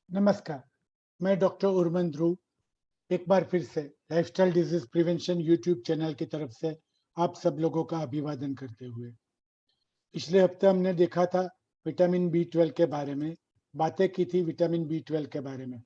नमस्कार, मैं डॉक्टर उर्मन ध्रुव एक बार फिर से lifestyle disease prevention YouTube channel की तरफ से आप सब लोगों का अभिवादन करते हुए पिछले हफ्ते हमने देखा था विटामिन बी 12 के बारे में, बातें की थी विटामिन बी 12 के बारे में।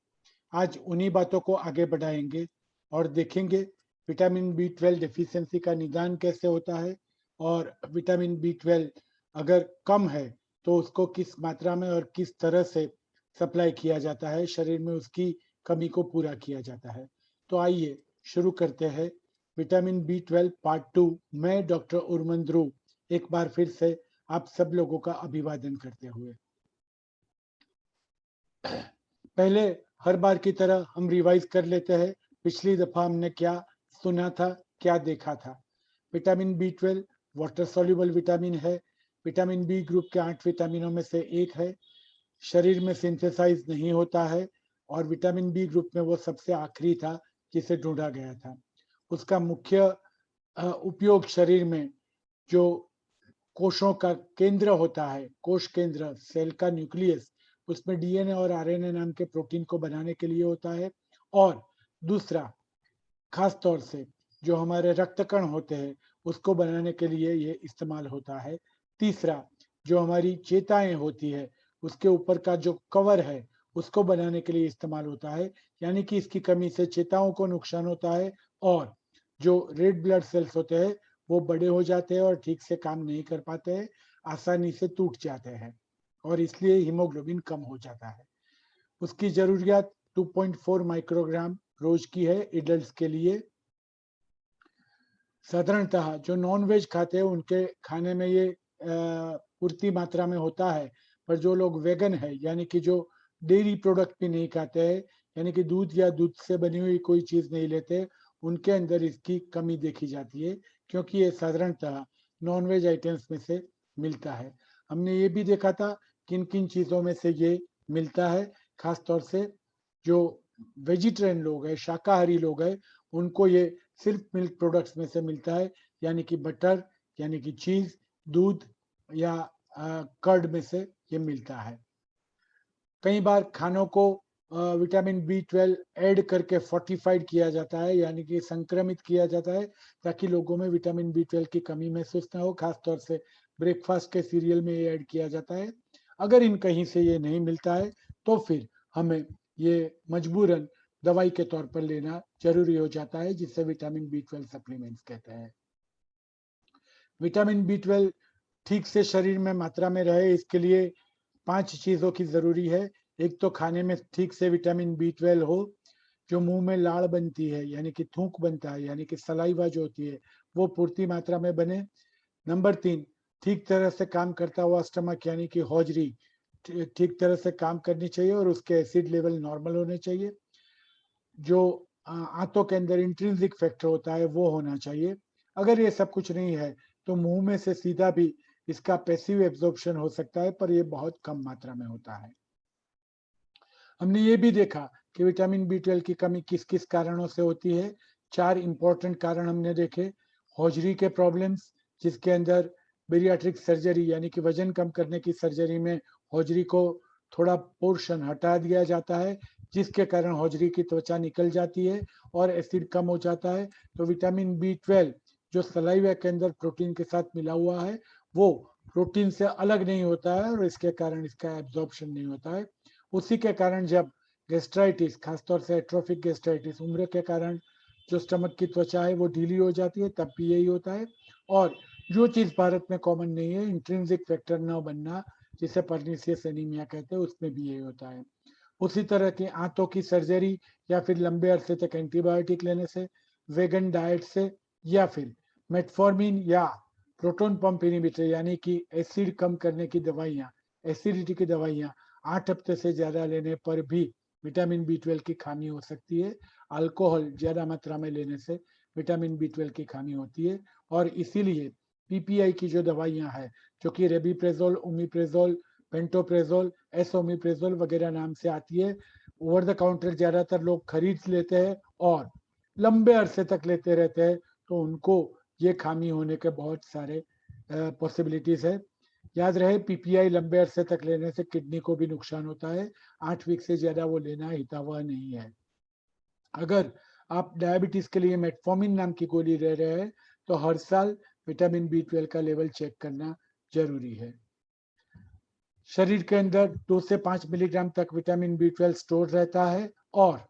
आज उन्हीं बातों को आगे बढ़ाएंगे और देखेंगे विटामिन बी 12 डेफिशिएंसी का निदान कैसे होता है और विटामिन बी 12 अगर कम है तो उसको किस मात्रा में और किस तरह से सप्लाई किया जाता है, शरीर में उसकी कमी को पूरा किया जाता है। तो आइए शुरू करते हैं विटामिन बी 12 पार्ट 2। मैं डॉक्टर उर्मन ध्रुव एक बार फिर से आप सब लोगों का अभिवादन करते हुए पहले हर बार की तरह हम रिवाइज कर लेते हैं पिछली दफा हमने क्या सुना था, क्या देखा था। Vitamin B 12 water soluble vitamin है। विटामिन बी ग्रुप के 8 विटामिनों में से एक है। शरीर में सिंथेसाइज नहीं होता है और विटामिन बी ग्रुप में वो सबसे आखिरी था जिसे ढूंढा गया था। उसका मुख्य उपयोग शरीर में जो कोशों का केंद्र होता है, कोश केंद्र, सेल का न्यूक्लियस, उसमें डीएनए और आरएनए नाम के प्रोटीन को बनाने के लिए होता है। और दूसरा, खास तौर से जो हमारे रक्त कण होते हैं उसको बनाने के लिए ये इस्तेमाल होता है। तीसरा, जो हमारी चेताएं होती है उसके ऊपर का जो कवर है उसको बनाने के लिए इस्तेमाल होता है, यानी कि इसकी कमी से चेताओं को नुकसान होता है और जो रेड ब्लड सेल्स होते हैं वो बड़े हो जाते हैं और ठीक से काम नहीं कर पाते हैं, आसानी से टूट जाते हैं और इसलिए हीमोग्लोबिन कम हो जाता है। उसकी जरूरियात 2.4 माइक्रोग्राम रोज की है एडल्ट्स के लिए। साधारणतः जो नॉन वेज खाते हैं उनके खाने में ये पूर्ति मात्रा में होता है, पर जो लोग वेगन है यानी कि जो डेयरी प्रोडक्ट भी नहीं खाते हैं, यानी कि दूध या दूध से बनी हुई कोई चीज नहीं लेते, उनके अंदर इसकी कमी देखी जाती है क्योंकि ये साधारणतः नॉन वेज आइटम्स में से मिलता है। हमने ये भी देखा था किन किन चीजों में से ये मिलता है। खास तौर से जो वेजिटेरियन लोग हैं, शाकाहारी लोग हैं, उनको ये सिर्फ मिल्क प्रोडक्ट्स में से मिलता है, यानी कि बटर, यानी कि चीज, दूध या कर्ड में से ये मिलता है। कई बार खानों को विटामिन बी 12 ऐड करके फोर्टिफाइड किया जाता है, यानी कि संक्रमित किया जाता है ताकि लोगों में विटामिन बी 12 की कमी महसूस ना हो। खासतौर से ब्रेकफास्ट के सीरियल में ये ऐड किया जाता है। अगर इन कहीं से ये नहीं मिलता है तो फिर हमें ये मजबूरन दवाई के तौर पर लेना जरूरी हो जाता है, जिससे विटामिन बी 12 सप्लीमेंट्स कहते हैं। विटामिन बी 12 ठीक से शरीर में मात्रा में रहे इसके लिए 5 चीजों की जरूरी है। एक तो खाने में ठीक से विटामिन बी 12 हो, जो मुंह में लाड़ बनती है यानी कि थूक बनता है, यानी कि सलाइवा जो होती है वो पूर्ति मात्रा में बने। नंबर 3, ठीक तरह से काम करता हुआ स्टमक यानी कि हौजरी ठीक तरह से काम करनी चाहिए और उसके एसिड लेवल नॉर्मल होने चाहिए। जो आंतों के अंदर इंट्रिंसिक फैक्टर होता है वो होना चाहिए। अगर ये सब कुछ नहीं है तो मुंह में से सीधा भी इसका पैसिव एब्जॉर्प्शन हो सकता है, पर ये बहुत कम मात्रा में होता है। हमने ये भी देखा कि विटामिन बी 12 की कमी किस किस कारणों से होती है। 4 इंपॉर्टेंट कारण हमने देखे। हौजरी के प्रॉब्लम्स, जिसके अंदर बेरियाट्रिक सर्जरी यानी कि वजन कम करने की सर्जरी में हौजरी को थोड़ा पोर्शन हटा दिया जाता है, जिसके कारण हौजरी की त्वचा निकल जाती है और एसिड कम हो जाता है। तो विटामिन बी 12 जो सलाइवा के अंदर प्रोटीन के साथ मिला हुआ है वो प्रोटीन से अलग नहीं होता है और इसके कारण इसका एब्जॉर्प्शन नहीं होता है। उसी के कारण जब गैस्ट्राइटिस, खासतौर से एट्रोफिक गैस्ट्राइटिस, उम्र के कारण जो स्टमक की त्वचा है वो ढीली हो जाती है, तब भी यही होता है। और जो चीज भारत में कॉमन नहीं है, इंट्रिंसिक फैक्टर न बनना, जिसे पर्नीसियस एनीमिया कहते हैं, उसमें भी यही होता है। उसी तरह की आंतों की सर्जरी या फिर लंबे अरसे तक एंटीबायोटिक लेने से, वेगन डाइट से, या फिर मेटफॉर्मिन या प्रोटोन पंप इनिबिटर यानी कि एसिड कम करने की दवाइयाँ, एसिडिटी की दवाइयाँ 8 हफ्ते से ज्यादा लेने पर भी विटामिन बी 12 की खामी हो सकती है। अल्कोहल ज्यादा मात्रा में लेने से विटामिन बी 12 की खामी होती है और इसीलिए पीपीआई की जो दवाइयाँ हैं, जो कि रेबीप्रेजोल, ओमिप्रेजोल, पेंटोप्रेजोल, एसोमिप्रेजोल वगैरह नाम से आती है, ओवर द काउंटर ज्यादातर लोग खरीद लेते हैं और लंबे अरसे तक लेते रहते हैं, तो उनको ये खामी होने के बहुत सारे पॉसिबिलिटीज है। याद रहे पीपीआई लंबे अरसे तक लेने से किडनी को भी नुकसान होता है, 8 वीक से ज्यादा वो लेना हितावह नहीं है। अगर आप डायबिटीज के लिए मेटफॉर्मिन नाम की गोली ले रहे हैं तो हर साल विटामिन बी 12 का लेवल चेक करना जरूरी है। शरीर के अंदर 2 से 5 मिलीग्राम तक विटामिन बी 12 स्टोर रहता है और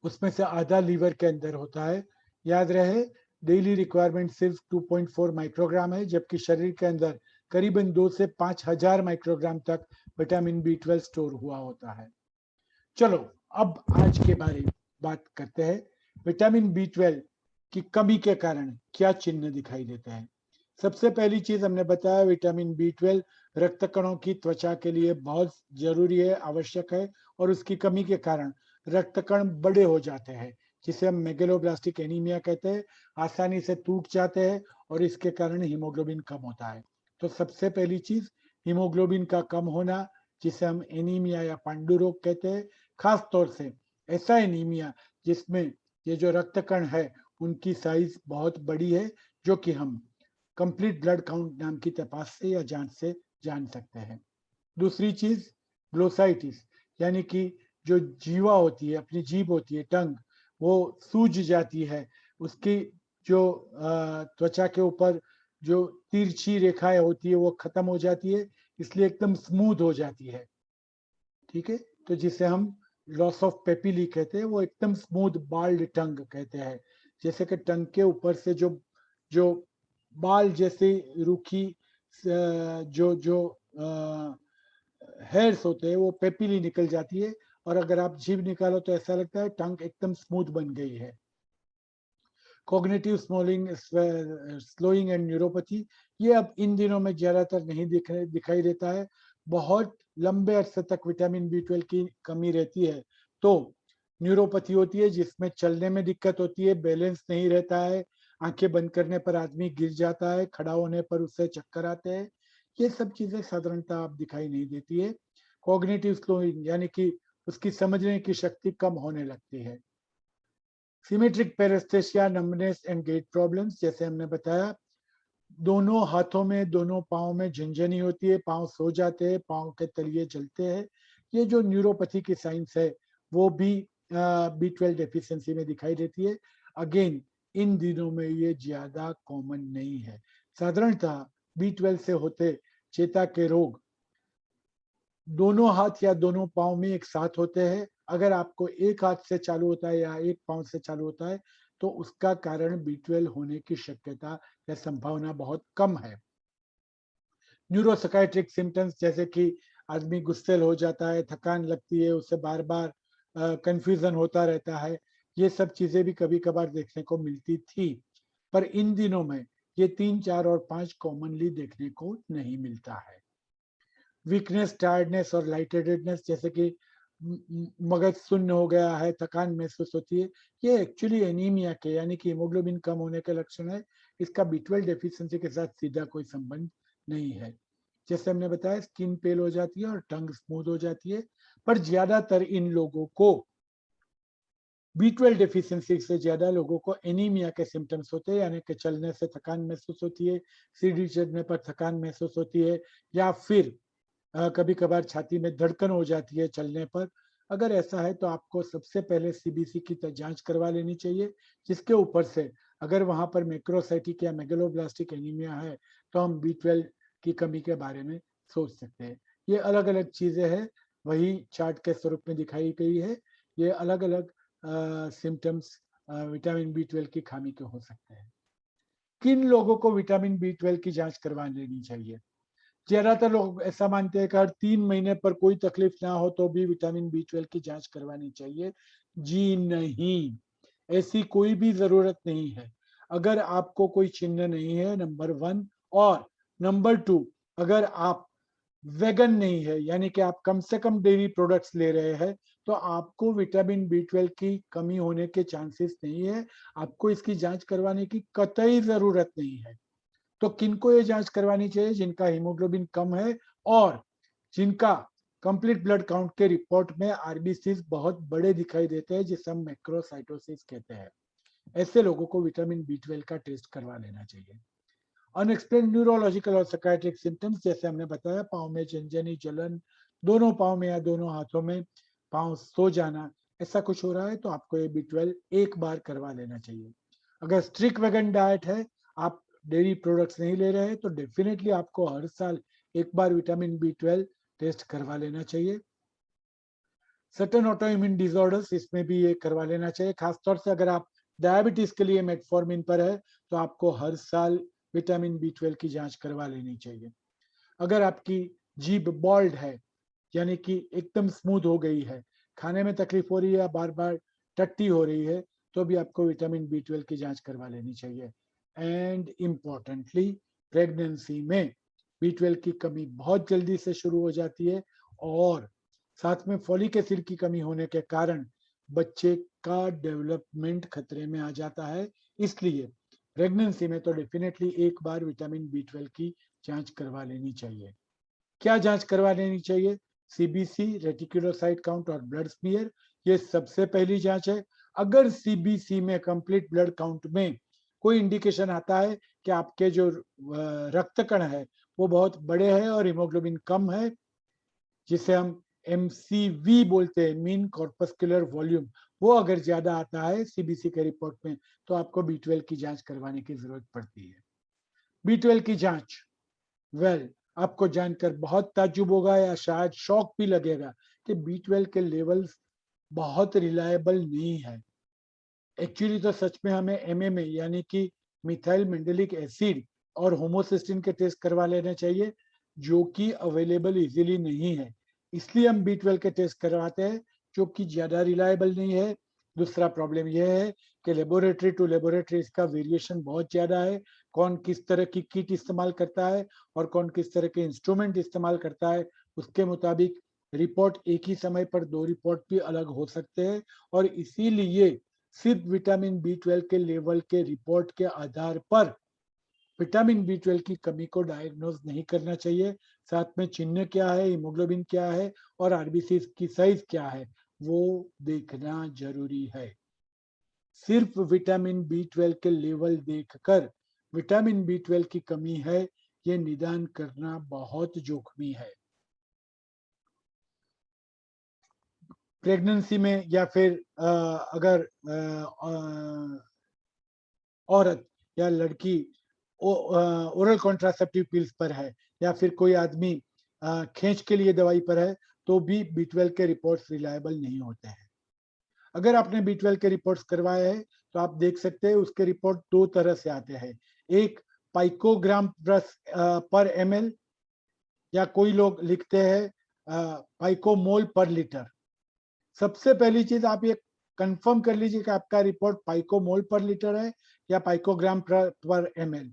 उसमें से आधा लीवर के अंदर होता है। याद रहे डेली रिक्वायरमेंट सिर्फ 2.4 माइक्रोग्राम है, जबकि शरीर के अंदर करीबन 2 से 5,000 माइक्रोग्राम तक विटामिन बी 12 स्टोर हुआ होता है। चलो अब आज के बारे में बात करते हैं। विटामिन बी 12 की कमी के कारण क्या चिन्ह दिखाई देते हैं। सबसे पहली चीज हमने बताया विटामिन बी 12 रक्त कणों की त्वचा के लिए बहुत जरूरी है, आवश्यक है, और उसकी कमी के कारण रक्त कण बड़े हो जाते हैं जिसे हम मेगलोब्लास्टिक एनीमिया कहते हैं, आसानी से टूट जाते हैं और इसके कारण हीमोग्लोबिन कम होता है। तो सबसे पहली चीज हीमोग्लोबिन का कम होना, जिसे हम एनीमिया या पांडु रोग कहते हैं। खास तौर से ऐसा एनीमिया जिसमें ये जो रक्त कण है उनकी साइज बहुत बड़ी है, जो कि हम कंप्लीट ब्लड काउंट नाम की तपास से या जांच से जान सकते हैं। दूसरी चीज ग्लोसाइटिस, यानी कि जो जीवा होती है, अपनी जीभ होती है, टंग, वो सूज जाती है। उसकी जो त्वचा के ऊपर जो तिरछी रेखाएं होती है वो खत्म हो जाती है, इसलिए एकदम स्मूथ हो जाती है। ठीक है, तो जिसे हम लॉस ऑफ पेपिली कहते हैं, वो एकदम स्मूथ बाल्ड टंग कहते हैं। जैसे कि टंग के ऊपर से जो जो बाल जैसे रूखी जो जो हेयर्स होते हैं वो पेपिली निकल जाती है, और अगर आप जीभ निकालो तो ऐसा लगता है टंग एकदम स्मूथ बन गई है। कॉग्निटिव स्लोइंग एंड न्यूरोपैथी, ये अब इन दिनों में ज्यादातर नहीं दिखाई देता है। बहुत लंबे अरसे तक विटामिन बी 12 की कमी रहती है तो न्यूरोपैथी होती है, जिसमें चलने में दिक्कत होती है, बैलेंस नहीं रहता है, आंखें बंद करने पर आदमी गिर जाता है, खड़ा होने पर उससे चक्कर आते हैं। ये सब चीजें साधारणतः अब दिखाई नहीं देती है। कॉग्निटिव स्लोइंग यानी कि उसकी समझने की शक्ति कम होने लगती है। Symmetric paresthesia, numbness and gait problems, जैसे हमने बताया दोनों हाथों में, दोनों पाँव में झंझनी होती है, पाँव सो जाते हैं, पाँव के तलिए जलते हैं। ये जो न्यूरोपैथी की साइंस है वो भी बी 12 डेफिशिएंसी में दिखाई देती है। अगेन इन दिनों में ये ज्यादा कॉमन नहीं है। साधारणतः बी 12 से होते चेता के रोग दोनों हाथ या दोनों पाँव में एक साथ होते हैं। अगर आपको एक हाथ से चालू होता है या एक पाँव से चालू होता है तो उसका कारण बी 12 होने की शक्यता या संभावना बहुत कम है। न्यूरोसाइकेट्रिक सिम्टम्स, जैसे कि आदमी गुस्सेल हो जाता है, थकान लगती है, उसे बार बार कंफ्यूजन होता रहता है, ये सब चीजें भी कभी कभार देखने को मिलती थी, पर इन दिनों में ये 3, 4 और 5 कॉमनली देखने को नहीं मिलता है। वीकनेस, टायर्डनेस और लाइट हेडेडनेस, जैसे कि मगज शून्य हो गया है, थकान महसूस होती है, ये एक्चुअली एनीमिया के यानी कि हीमोग्लोबिन कम होने के लक्षण है। इसका बी 12 डेफिशिएंसी के साथ सीधा कोई संबंध नहीं है। जैसे हमने बताया स्किन पेल हो जाती है और टंग स्मूथ हो जाती है, पर ज्यादातर इन लोगों को बी 12 डेफिशिएंसी से ज्यादा लोगों को एनीमिया के सिम्टम्स होते हैं, यानी कि चलने से थकान महसूस होती है, सीढ़ी चढ़ने पर थकान महसूस होती है, या फिर कभी कभार छाती में धड़कन हो जाती है चलने पर। अगर ऐसा है तो आपको सबसे पहले सीबीसी की जांच करवा लेनी चाहिए, जिसके ऊपर से अगर वहां पर मैक्रोसाइटिक या मेगलोब्लास्टिक एनीमिया है तो हम बी 12 की कमी के बारे में सोच सकते हैं। ये अलग अलग चीजें हैं, वही चार्ट के स्वरूप में दिखाई गई है। ये अलग अलग सिम्टम्स विटामिन बी 12 की खामी के हो सकते हैं। किन लोगों को विटामिन बी 12 की जांच करवा लेनी चाहिए? ज्यादातर लोग ऐसा मानते हैं कि हर 3 महीने पर कोई तकलीफ ना हो तो भी विटामिन बी 12 की जांच करवानी चाहिए। जी नहीं, ऐसी कोई भी जरूरत नहीं है। अगर आपको कोई चिन्ह नहीं है, नंबर 1, और नंबर 2, अगर आप वेगन नहीं है, यानी कि आप कम से कम डेयरी प्रोडक्ट्स ले रहे हैं, तो आपको विटामिन बी 12 की कमी होने के चांसेस नहीं है। आपको इसकी जांच करवाने की कतई जरूरत नहीं है। तो किनको ये जांच करवानी चाहिए? जिनका हीमोग्लोबिन कम है और जिनका कंप्लीट ब्लड काउंट के रिपोर्ट में आरबीसी बहुत बड़े दिखाई देते हैं, जिसे हम मैक्रोसाइटोसिस कहते हैं। ऐसे लोगों को विटामिन बी 12 का टेस्ट करवा लेना चाहिए। अनएक्सप्लेन न्यूरोलॉजिकल और साइकाइट्रिक सिम्टम्स जैसे हमने बताया, पाँव में झनझनी, जलन, दोनों पाँव में या दोनों हाथों में, पाँव सो जाना, ऐसा कुछ हो रहा है तो आपको ये B12 एक बार करवा लेना चाहिए। अगर स्ट्रिक्ट वेगन डाइट है, आप डेयरी प्रोडक्ट्स नहीं ले रहे हैं, तो डेफिनेटली आपको हर साल एक बार विटामिन B12 टेस्ट करवा लेना चाहिए। सर्टेन ऑटो इम्यून डिसऑर्डर्स, इसमें भी ये करवा लेना चाहिए। खासतौर से अगर आप डायबिटीज के लिए मेटफॉर्मिन पर है तो आपको हर साल विटामिन B12 की जांच करवा लेनी चाहिए। अगर आपकी जीभ बॉल्ड है, यानी कि एकदम स्मूथ हो गई है, खाने में तकलीफ हो रही है या बार बार टट्टी हो रही है, तो भी आपको विटामिन B12 की जांच करवा लेनी चाहिए। एंड इम्पोर्टेंटली, प्रेगनेंसी में B12 की कमी बहुत जल्दी से शुरू हो जाती है, और साथ में फॉलिक एसिड की कमी होने के कारण बच्चे का डेवलपमेंट खतरे में आ जाता है। इसलिए प्रेगनेंसी में तो डेफिनेटली एक बार विटामिन B12 की जांच करवा लेनी चाहिए। क्या जांच करवा लेनी चाहिए? सीबीसी, रेटिकुलोसाइट काउंट और ब्लड स्मीयर, ये सबसे पहली जांच है। अगर सीबीसी में कंप्लीट ब्लड काउंट में कोई इंडिकेशन आता है कि आपके जो रक्त कण है वो बहुत बड़े हैं और हीमोग्लोबिन कम है, जिसे हम MCV बोलते हैं, मीन कॉर्पस्कुलर वॉल्यूम, वो अगर ज्यादा आता है सीबीसी के रिपोर्ट में, तो आपको B12 की जांच करवाने की जरूरत पड़ती है। B12 की जांच, वेल, आपको जानकर बहुत ताज्जुब होगा या शायद शॉक भी लगेगा कि B12 के लेवल्स बहुत रिलायबल नहीं है। एक्चुअली तो सच में हमें MMA यानी कि मिथाइल मेंडेलिक एसिड और होमोसिस्टिन के टेस्ट करवा लेने चाहिए, जो कि अवेलेबल इजीली नहीं है। इसलिए हम B12 के टेस्ट करवाते हैं, जो कि ज्यादा रिलायबल नहीं है। दूसरा प्रॉब्लम यह है कि लेबोरेटरी टू लेबोरेटरी इसका वेरिएशन बहुत ज्यादा है। कौन किस तरह की किट इस्तेमाल करता है और कौन किस तरह के इंस्ट्रूमेंट इस्तेमाल करता है, उसके मुताबिक रिपोर्ट एक ही समय पर दो रिपोर्ट भी अलग हो सकते हैं। और इसीलिए सिर्फ विटामिन B12 के लेवल के रिपोर्ट के आधार पर विटामिन B12 की कमी को डायग्नोज नहीं करना चाहिए। साथ में चिन्ह क्या है, हीमोग्लोबिन क्या है और आरबीसी की साइज क्या है, वो देखना जरूरी है। सिर्फ विटामिन B12 के लेवल देखकर विटामिन B12 की कमी है, ये निदान करना बहुत जोखिमी है। प्रेगनेंसी में या फिर अगर औरत या लड़की ओरल कॉन्ट्रासेप्टिव पिल्स पर है, या फिर कोई आदमी खींच के लिए दवाई पर है, तो भी B12 के रिपोर्ट्स रिलायबल नहीं होते हैं। अगर आपने B12 के रिपोर्ट्स करवाए हैं तो आप देख सकते हैं उसके रिपोर्ट दो तरह से आते हैं। एक पाइकोग्राम पर ml, या कोई लोग लिखते हैं पाइकोमोल पर लीटर। सबसे पहली चीज आप ये कंफर्म कर लीजिए कि आपका रिपोर्ट पाइकोमोल पर लीटर है या पाइकोग्राम पर ml।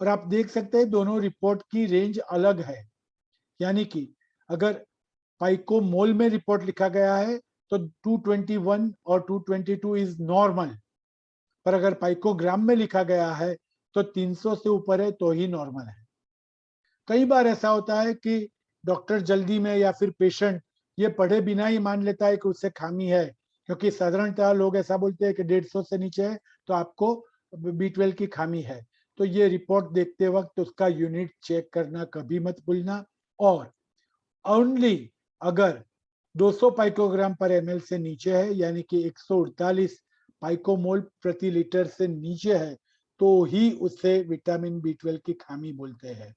और आप देख सकते हैं दोनों रिपोर्ट की रेंज अलग है, यानी कि अगर पाइकोमोल में रिपोर्ट लिखा गया है तो 221 और 222 इज नॉर्मल, पर अगर पाइकोग्राम में लिखा गया है तो 300 से ऊपर है तो ही नॉर्मल है। कई बार ऐसा होता है कि डॉक्टर जल्दी में या फिर पेशेंट ये पढ़े बिना ही मान लेता है कि उससे खामी है, क्योंकि साधारणतः लोग ऐसा बोलते हैं कि 150 से नीचे है तो आपको B12 की खामी है। तो ये रिपोर्ट देखते वक्त उसका यूनिट चेक करना कभी मत भूलना। और ओनली अगर 200 पाइकोग्राम पर ml से नीचे है, यानी कि 148 पाइकोमोल प्रति लीटर से नीचे है, तो ही उसे विटामिन B12 की खामी बोलते हैं।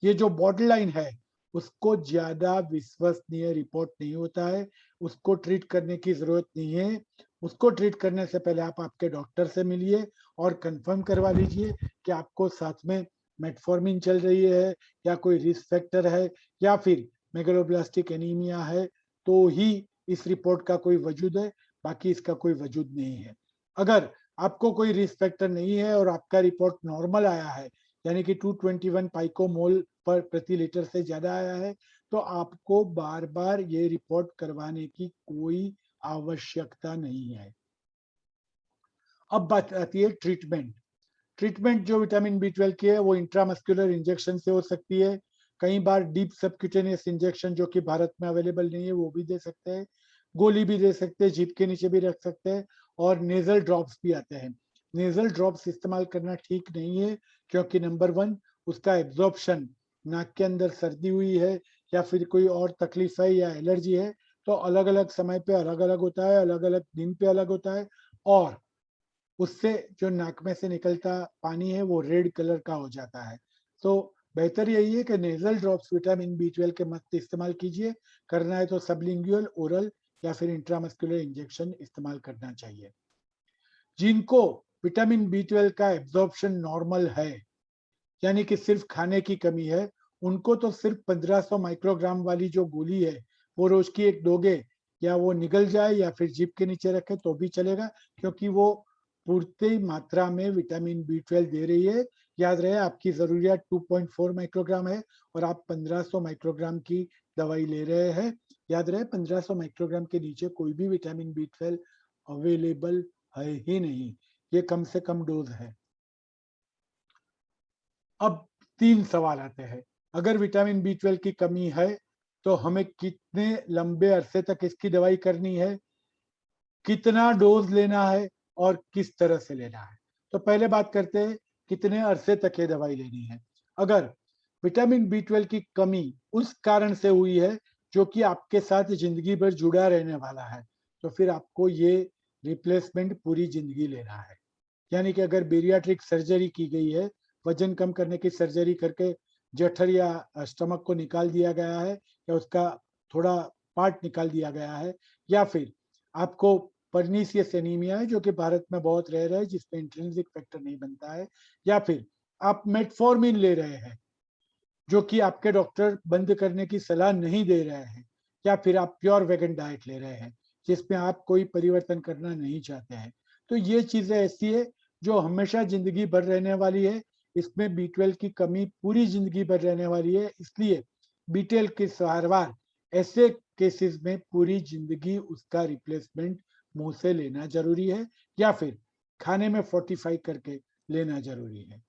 ये जो बॉर्डर लाइन है उसको ज्यादा विश्वसनीय रिपोर्ट नहीं होता है, उसको ट्रीट करने की जरूरत नहीं है। उसको ट्रीट करने से पहले आप आपके डॉक्टर से मिलिए और कंफर्म करवा लीजिए कि आपको साथ में मेटफॉर्मिन चल रही है या कोई रिस्क फैक्टर है या फिर मेगालोब्लास्टिक एनीमिया है, तो ही इस रिपोर्ट का कोई वजूद है, बाकी इसका कोई वजूद नहीं है। अगर आपको कोई रिस्क फैक्टर नहीं है और आपका रिपोर्ट नॉर्मल आया है, यानी कि 221 पाइकोमोल पर प्रति लीटर से ज्यादा आया है, तो आपको बार बार ये रिपोर्ट करवाने की कोई आवश्यकता नहीं है। अब बात आती है ट्रीटमेंट। ट्रीटमेंट जो विटामिन B12 की है वो इंट्रामस्कुलर इंजेक्शन से हो सकती है। कई बार डीप सबक्यूटेनियस इंजेक्शन जो कि भारत में अवेलेबल नहीं है वो भी दे सकते हैं, गोली भी दे सकते हैं, जीभ के नीचे भी रख सकते हैं, और नेजल ड्रॉप्स भी आते हैं। नेजल ड्रॉप्स इस्तेमाल करना ठीक नहीं है, क्योंकि नंबर 1 उसका एब्जॉर्प्शन, नाक के अंदर सर्दी हुई है या फिर कोई और तकलीफ है या एलर्जी है, तो अलग-अलग समय पे अलग-अलग होता है, अलग-अलग दिन पे अलग होता है और उससे जो नाक में से निकलता पानी है वो रेड कलर का हो जाता है। तो बेहतर यही है कि नेज़ल ड्रॉप्स विटामिन बी 12 के मत इस्तेमाल कीजिए। करना है तो सबलिंगुअल, ओरल या फिर इंट्रामस्कुलर इंजेक्शन इस्तेमाल करना चाहिए। जिनको विटामिन बी 12 का एब्जॉर्प्शन नॉर्मल है, यानी कि सिर्फ खाने की कमी है, उनको तो सिर्फ 1500 माइक्रोग्राम वाली जो गोली है, वो रोज की एक दोगे, या वो निगल जाए या फिर जीभ के नीचे रखें तो भी चलेगा, क्योंकि वो पूर्ति मात्रा में विटामिन बी 12 दे रही है। याद रहे आपकी जरूरियात 2.4 माइक्रोग्राम है और आप 1500 माइक्रोग्राम की दवाई ले रहे हैं। याद रहे 1500 माइक्रोग्राम के नीचे कोई भी विटामिन बी 12 अवेलेबल है ही नहीं, ये कम से कम डोज है। अब 3 सवाल आते हैं। अगर विटामिन बी 12 की कमी है, तो हमें कितने लंबे अरसे तक इसकी दवाई करनी है, कितना डोज लेना है और किस तरह से लेना है। तो पहले बात करते हैं कितने अरसे तक ये दवाई लेनी है। अगर विटामिन बी 12 की कमी उस कारण से हुई है जो कि आपके साथ जिंदगी भर जुड़ा रहने वाला है, तो फिर आपको ये रिप्लेसमेंट पूरी जिंदगी लेना है। यानी कि अगर बेरियाट्रिक सर्जरी की गई है, वजन कम करने की सर्जरी करके जठर या स्टमक को निकाल दिया गया है, या उसका थोड़ा पार्ट निकाल दिया गया है, या फिर आपको पर्नीसियस एनीमिया है जो कि भारत में बहुत रेयर है, जिसमें इंट्रिंसिक फैक्टर नहीं बनता है, या फिर आप मेटफॉर्मिन ले रहे हैं जो कि आपके डॉक्टर बंद करने की सलाह नहीं दे रहे हैं, या फिर आप प्योर वेगन डाइट ले रहे हैं जिसमें आप कोई परिवर्तन करना नहीं चाहते हैं, तो ये चीजें ऐसी है जो हमेशा जिंदगी भर रहने वाली है। इसमें बी 12 की कमी पूरी जिंदगी भर रहने वाली है, इसलिए बी 12 की सारवार ऐसे केसेस में पूरी जिंदगी उसका रिप्लेसमेंट मुंह से लेना जरूरी है, या फिर खाने में फोर्टिफाई करके लेना जरूरी है।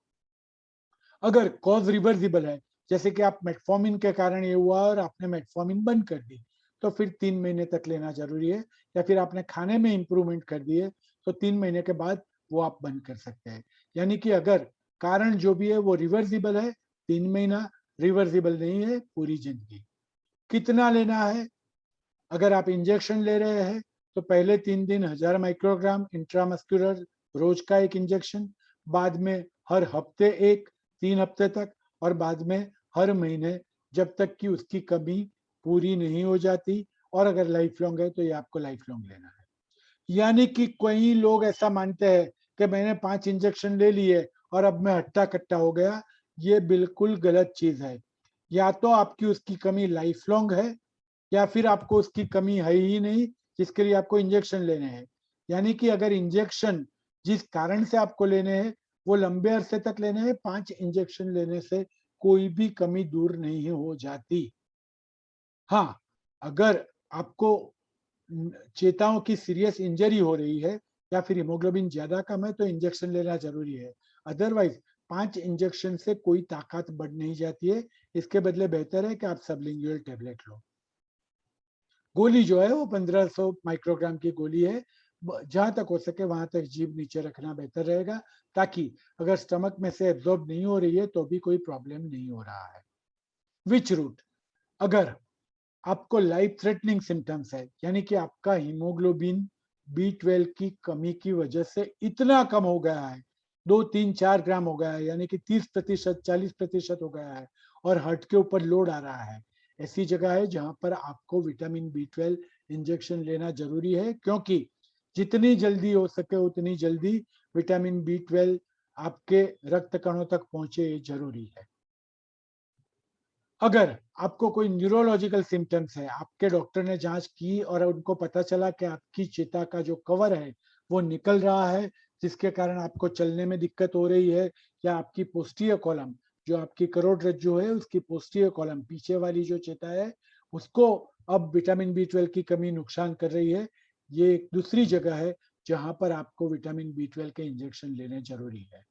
अगर कॉज रिवर्सिबल है, जैसे कि आप मेटफॉर्मिन के कारण ये हुआ और आपने मेटफॉर्मिन बंद कर दी, तो फिर 3 महीने तक लेना जरूरी है, या फिर आपने खाने में इंप्रूवमेंट कर दिए तो 3 महीने के बाद वो आप बंद कर सकते हैं। यानी कि अगर कारण जो भी है वो रिवर्सिबल है, 3 महीना, रिवर्सिबल नहीं है, पूरी जिंदगी। कितना लेना है? अगर आप इंजेक्शन ले रहे हैं तो पहले 3 दिन 1000 माइक्रोग्राम इंट्रामस्कुलर रोज का एक इंजेक्शन, बाद में हर हफ्ते एक, 3 हफ्ते तक, और बाद में हर महीने, जब तक कि उसकी कमी पूरी नहीं हो जाती। और अगर लाइफ लॉन्ग है तो ये आपको लाइफ लॉन्ग लेना है। यानी कि कई लोग ऐसा मानते हैं कि मैंने 5 इंजेक्शन ले लिए और अब मैं हट्टा कट्टा हो गया, ये बिल्कुल गलत चीज है। या तो आपकी उसकी कमी लाइफ लॉन्ग है, या फिर आपको उसकी कमी है ही नहीं जिसके लिए आपको इंजेक्शन लेने हैं। यानी कि अगर इंजेक्शन जिस कारण से आपको लेने हैं वो लंबे अरसे तक लेने हैं, 5 इंजेक्शन लेने से कोई भी कमी दूर नहीं हो जाती। हाँ, अगर आपको चेताओं की सीरियस इंजरी हो रही है या फिर हीमोग्लोबिन ज्यादा कम है तो इंजेक्शन लेना जरूरी है। अदरवाइज 5 इंजेक्शन से कोई ताकत बढ़ नहीं जाती है। इसके बदले बेहतर है कि आप सबलिंगुअल टेबलेट लो। गोली जो है वो 1500 माइक्रोग्राम की गोली है। जहां तक हो सके वहां तक जीभ नीचे रखना बेहतर रहेगा, ताकि अगर स्टमक में से एब्जॉर्ब नहीं हो रही है तो भी कोई प्रॉब्लम नहीं हो रहा है। विच रूट, अगर आपको लाइफ थ्रेटनिंग सिम्टम्स है, यानी कि आपका हीमोग्लोबिन बी 12 की कमी की वजह से इतना कम हो गया है, 2, 3, 4 ग्राम हो गया है, यानी कि 30%, 40% हो गया है, और हार्ट के ऊपर लोड आ रहा है, ऐसी जगह है जहां पर आपको विटामिन बी 12 इंजेक्शन लेना जरूरी है, क्योंकि जितनी जल्दी हो सके उतनी जल्दी विटामिन बी 12 आपके रक्त कणों तक पहुंचे, जरूरी है। अगर आपको कोई न्यूरोलॉजिकल सिम्टम्स है, आपके डॉक्टर ने जांच की और उनको पता चला कि आपकी चेता का जो कवर है वो निकल रहा है, जिसके कारण आपको चलने में दिक्कत हो रही है, या आपकी पोस्टीरियर कॉलम, जो आपकी करोड़रज्जु है उसकी पोस्टीरियर कॉलम पीछे वाली जो चेता है, उसको अब विटामिन बी 12 की कमी नुकसान कर रही है, ये एक दूसरी जगह है जहां पर आपको विटामिन बी 12 के इंजेक्शन लेने जरूरी है।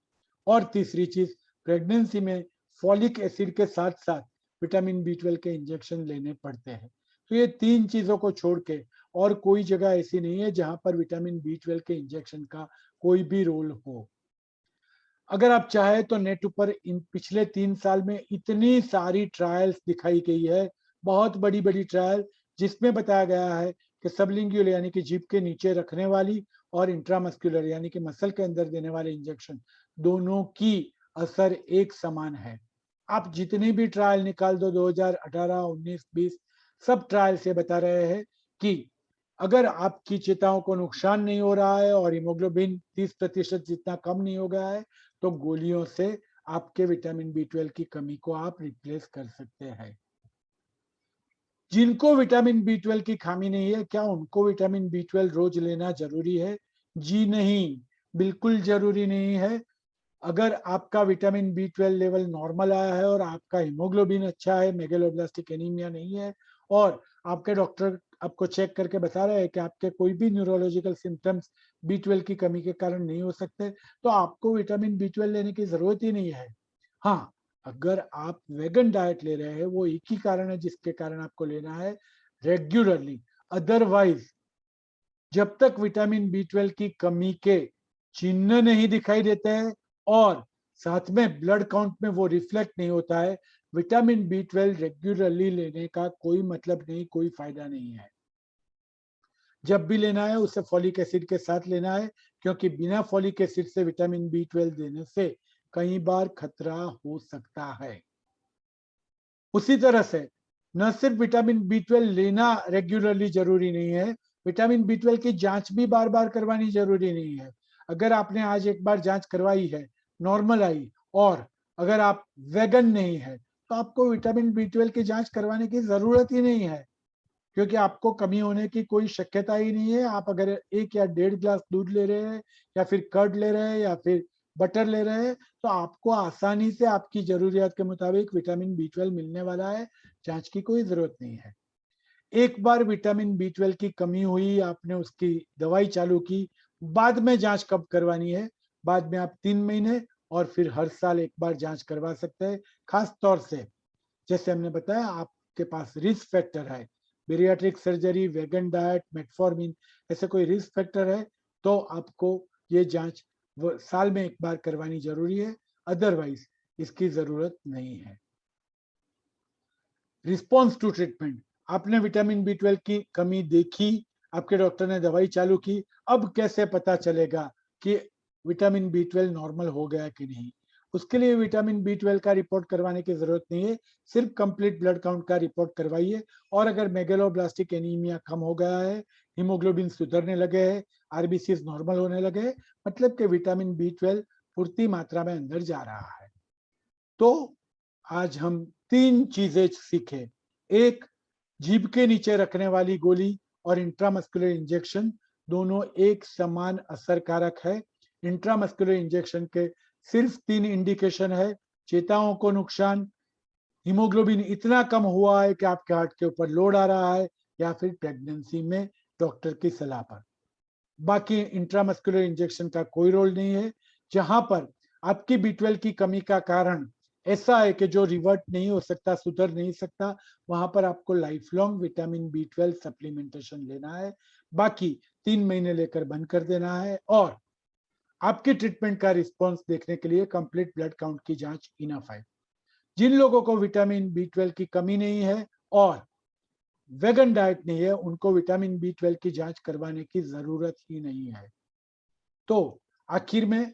और तीसरी चीज, प्रेगनेंसी में फॉलिक एसिड के साथ साथ विटामिन बी 12 के इंजेक्शन लेने पड़ते हैं। तो ये 3 चीजों को छोड़ के और कोई जगह ऐसी नहीं है जहां पर विटामिन बी 12 के इंजेक्शन का कोई भी रोल हो। अगर आप चाहे तो नेट ऊपर इन पिछले 3 साल में इतनी सारी ट्रायल्स दिखाई गई है, बहुत बड़ी बड़ी ट्रायल, जिसमें बताया गया है कि सबलिंगुअल यानी कि जीभ के नीचे रखने वाली और इंट्रामस्कुलर यानी कि मसल के अंदर देने वाले इंजेक्शन, दोनों की असर एक समान है। आप जितनी भी ट्रायल निकाल दो, 2018, 19, 20, सब ट्रायल से बता रहे हैं कि अगर आपकी चेताओं को नुकसान नहीं हो रहा है और हीमोग्लोबिन 30% जितना कम नहीं हो गया है, तो गोलियों से आपके विटामिन बी 12 की कमी को आप रिप्लेस कर सकते हैं। जिनको विटामिन बी 12 की खामी नहीं है, क्या उनको विटामिन बी 12 रोज लेना जरूरी है? जी नहीं, बिल्कुल जरूरी नहीं है। अगर आपका विटामिन बी 12 लेवल नॉर्मल आया है और आपका हीमोग्लोबिन अच्छा है, मेगलोब्लास्टिक एनीमिया नहीं है, और आपके डॉक्टर आपको चेक करके बता रहे हैं कि आपके कोई भी न्यूरोलॉजिकल सिम्टम्स बी 12 की कमी के कारण नहीं हो सकते, तो आपको विटामिन बी 12 लेने की जरूरत ही नहीं है। हाँ, अगर आप वेगन डाइट ले रहे हैं, वो एक ही कारण है जिसके कारण आपको लेना है रेगुलरली। अदरवाइज जब तक विटामिन बी 12 की कमी के चिन्ह नहीं दिखाई देते हैं और साथ में ब्लड काउंट में वो रिफ्लेक्ट नहीं होता है, विटामिन बी 12 रेगुलरली लेने का कोई मतलब नहीं, कोई फायदा नहीं है। जब भी लेना है उसे फॉलिक एसिड के साथ लेना है, क्योंकि बिना फॉलिक एसिड से विटामिन बी 12 देने से कई बार खतरा हो सकता है। उसी तरह से न सिर्फ विटामिन बी 12 लेना रेगुलरली जरूरी नहीं है, विटामिन बी 12 की जांच भी बार बार करवानी जरूरी नहीं है। अगर आपने आज एक बार जांच करवाई है, नॉर्मल आई, और अगर आप वेगन नहीं है, तो आपको विटामिन बी 12 की जांच करवाने की जरूरत ही नहीं है, क्योंकि आपको कमी होने की कोई शक्यता ही नहीं है। आप अगर 1 या 1.5 गिलास दूध ले रहे हैं, या फिर कर्ड ले रहे हैं, या फिर बटर ले रहे हैं, तो आपको आसानी से आपकी जरूरियात के मुताबिक विटामिन बी 12 मिलने वाला है। जांच की कोई जरूरत नहीं है। एक बार विटामिन बी 12 की कमी हुई, आपने उसकी दवाई चालू की, बाद में जांच कब करवानी है? बाद में आप 3 महीने और फिर हर साल एक बार जांच करवा सकते हैं। खास तौर से जैसे हमने बताया, आपके पास रिस्क फैक्टर है, bariatric surgery, vegan diet, metformin, ऐसे कोई रिस्क फैक्टर है, तो आपको ये जांच साल में एक बार करवानी जरूरी है। अदरवाइज इसकी जरूरत नहीं है। रिस्पॉन्स टू ट्रीटमेंट, आपने विटामिन बी 12 की कमी देखी, आपके डॉक्टर ने दवाई चालू की, अब कैसे पता चलेगा कि विटामिन बी 12 नॉर्मल हो गया कि नहीं? उसके लिए विटामिन बी 12 का रिपोर्ट करवाने की जरूरत नहीं है, सिर्फ कंप्लीट ब्लड काउंट का रिपोर्ट करवाइए। और अगर मेगलोब्लास्टिक एनीमिया कम हो गया है, हीमोग्लोबिन सुधरने लगे हैं, आरबीसी नॉर्मल होने लगे, मतलब कि विटामिन बी 12 पूर्ति मात्रा में अंदर जा रहा है। तो आज हम 3 चीजें सीखे। एक, जीभ के नीचे रखने वाली गोली और इंट्रामस्कुलर इंजेक्शन दोनों एक समान असरकारक है। इंट्रामस्कुलर इंजेक्शन के सिर्फ 3 इंडिकेशन है: चेताओं को नुकसान, हीमोग्लोबिन इतना कम हुआ है कि आपके हार्ट के ऊपर लोड आ रहा है, या फिर प्रेगनेंसी में डॉक्टर की सलाह पर। बाकी इंट्रामस्कुलर इंजेक्शन का कोई रोल नहीं है। जहां पर आपकी बी 12 की कमी का कारण ऐसा है कि जो रिवर्ट नहीं हो सकता, सुधर नहीं सकता, वहां पर आपको life long vitamin B 12 supplementation लेना है। बाकी 3 महीने लेकर बंद कर देना है, और आपके ट्रीटमेंट का रिस्पॉन्स देखने के लिए कंप्लीट ब्लड काउंट की जांच इनफ है। जिन लोगों को विटामिन बी 12 की कमी नहीं है और वेगन डाइट नहीं है, उनको विटामिन बी 12 की जांच करवाने की जरूरत ही नहीं है। तो आखिर में,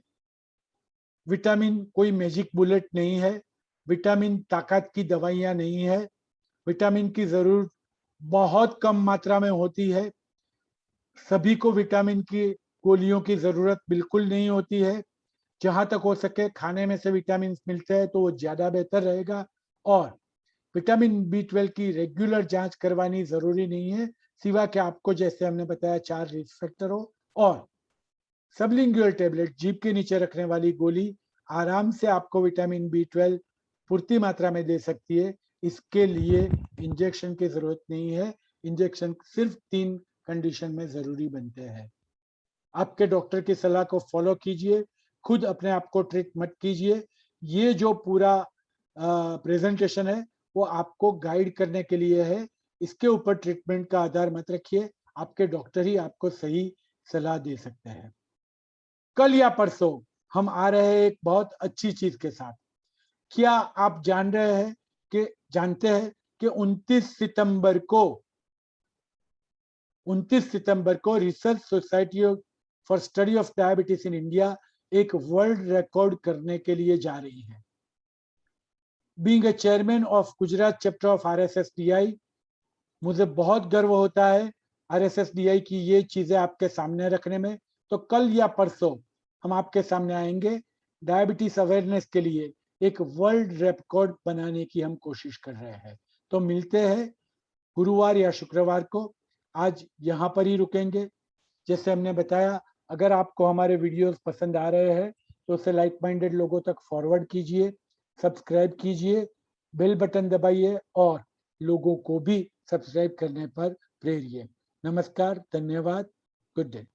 विटामिन कोई मैजिक बुलेट नहीं है, विटामिन ताकत की दवाइयां नहीं है, विटामिन की जरूरत बहुत कम मात्रा में होती है। सभी को विटामिन की गोलियों की जरूरत बिल्कुल नहीं होती है। जहां तक हो सके खाने में से विटामिन मिलते हैं तो वो ज्यादा बेहतर रहेगा। और विटामिन बी 12 की रेगुलर जांच करवानी जरूरी नहीं है, सिवा कि आपको, जैसे हमने बताया, 4 रिस्क फैक्टर हो। और सबलिंगुअल टेबलेट, जीभ के नीचे रखने वाली गोली, आराम से आपको विटामिन बी 12 पूर्ति मात्रा में दे सकती है। इसके लिए इंजेक्शन की जरूरत नहीं है। इंजेक्शन सिर्फ 3 कंडीशन में जरूरी बनते हैं। आपके डॉक्टर की सलाह को फॉलो कीजिए, खुद अपने आप को ट्रीट मत कीजिए। ये जो पूरा प्रेजेंटेशन है वो आपको गाइड करने के लिए है। इसके ऊपर ट्रीटमेंट का आधार मत रखिए, आपके डॉक्टर ही आपको सही सलाह दे सकते हैं। कल या परसों हम आ रहे हैं एक बहुत अच्छी चीज के साथ। क्या आप जानते हैं कि 29 सितंबर को research society for study of diabetes in India एक वर्ल्ड रिकॉर्ड करने के लिए जा रही है। Being a chairman of Gujarat chapter of RSSDI, मुझे बहुत गर्व होता है RSSDI की ये चीजें आपके सामने रखने में। तो कल या परसों हम आपके सामने आएंगे, डायबिटीज अवेयरनेस के लिए एक वर्ल्ड रिकॉर्ड बनाने की हम कोशिश कर रहे हैं। तो मिलते हैं गुरुवार या शुक्रवार को। आज यहाँ पर ही रुकेंगे। जैसे हमने बताया, अगर आपको हमारे वीडियोस पसंद आ रहे हैं तो उसे लाइक माइंडेड लोगों तक फॉरवर्ड कीजिए, सब्सक्राइब कीजिए, बेल बटन दबाइए और लोगों को भी सब्सक्राइब करने पर प्रेरिए। नमस्कार, धन्यवाद, गुड डे।